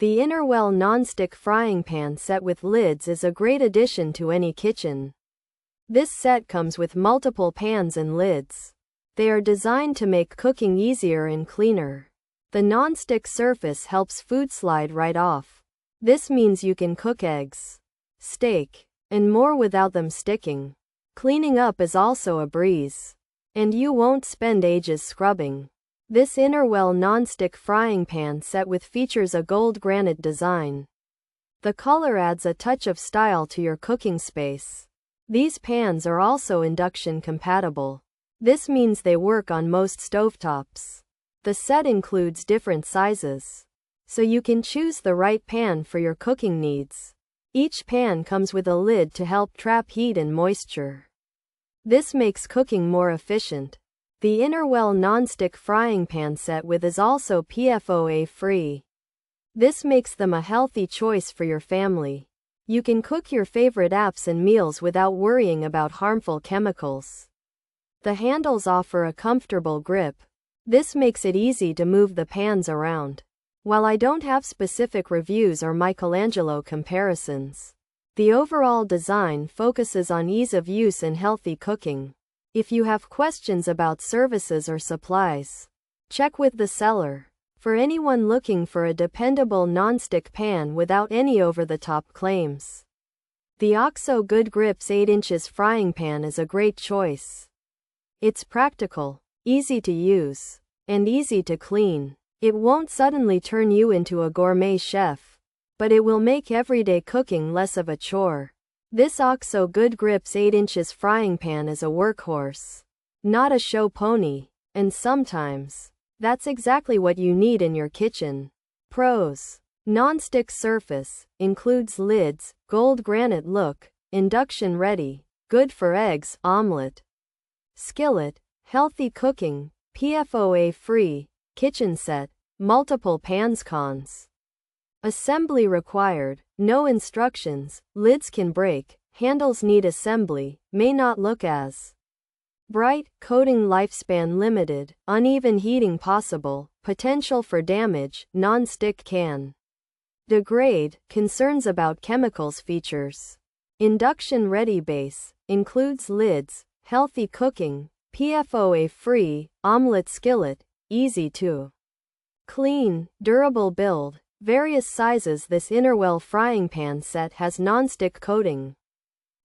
The Innerwell Nonstick frying pan set with lids is a great addition to any kitchen. This set comes with multiple pans and lids. They are designed to make cooking easier and cleaner. The non-stick surface helps food slide right off. This means you can cook eggs, steak, and more without them sticking. Cleaning up is also a breeze. And you won't spend ages scrubbing. This Innerwell Nonstick frying pan set with features a gold granite design. The color adds a touch of style to your cooking space. These pans are also induction compatible. This means they work on most stovetops. The set includes different sizes, so you can choose the right pan for your cooking needs. Each pan comes with a lid to help trap heat and moisture. This makes cooking more efficient. The Innerwell Nonstick frying pan set with is also PFOA free. This makes them a healthy choice for your family. You can cook your favorite apps and meals without worrying about harmful chemicals. The handles offer a comfortable grip. This makes it easy to move the pans around. While I don't have specific reviews or Michelangelo comparisons, the overall design focuses on ease of use and healthy cooking. If you have questions about services or supplies, check with the seller. For anyone looking for a dependable non-stick pan without any over-the-top claims, the OXO Good Grips 8 inches frying pan is a great choice. It's practical, easy to use, and easy to clean. It won't suddenly turn you into a gourmet chef, but it will make everyday cooking less of a chore. This OXO Good Grips 8 inches frying pan is a workhorse, not a show pony, and sometimes, that's exactly what you need in your kitchen. Pros: non-stick surface, includes lids, gold granite look, induction ready, good for eggs, omelet. Skillet, healthy cooking, PFOA free, kitchen set, multiple pans. Cons: assembly required, no instructions, lids can break, handles need assembly, may not look as bright, coating lifespan limited, uneven heating possible, potential for damage, non-stick can degrade, concerns about chemicals. Features: induction ready base, includes lids, healthy cooking, PFOA free, omelet skillet, easy to clean, durable build, various sizes. This Innerwell frying pan set has non-stick coating,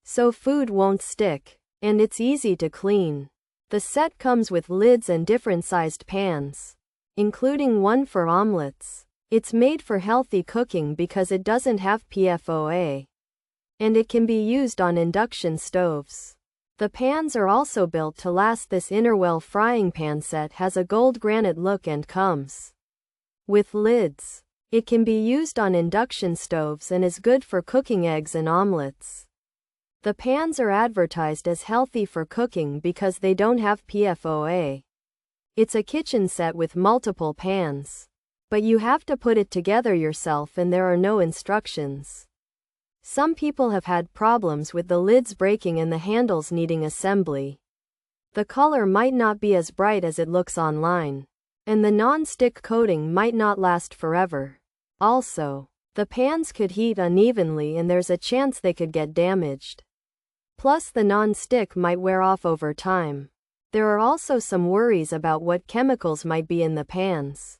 so food won't stick, and it's easy to clean. The set comes with lids and different sized pans, including one for omelets. It's made for healthy cooking because it doesn't have PFOA, and it can be used on induction stoves. The pans are also built to last. This Innerwell frying pan set has a gold granite look and comes with lids. It can be used on induction stoves and is good for cooking eggs and omelets. The pans are advertised as healthy for cooking because they don't have PFOA. It's a kitchen set with multiple pans, but you have to put it together yourself and there are no instructions. Some people have had problems with the lids breaking and the handles needing assembly. The color might not be as bright as it looks online, and the non-stick coating might not last forever. Also, the pans could heat unevenly and there's a chance they could get damaged. Plus, the non-stick might wear off over time. There are also some worries about what chemicals might be in the pans.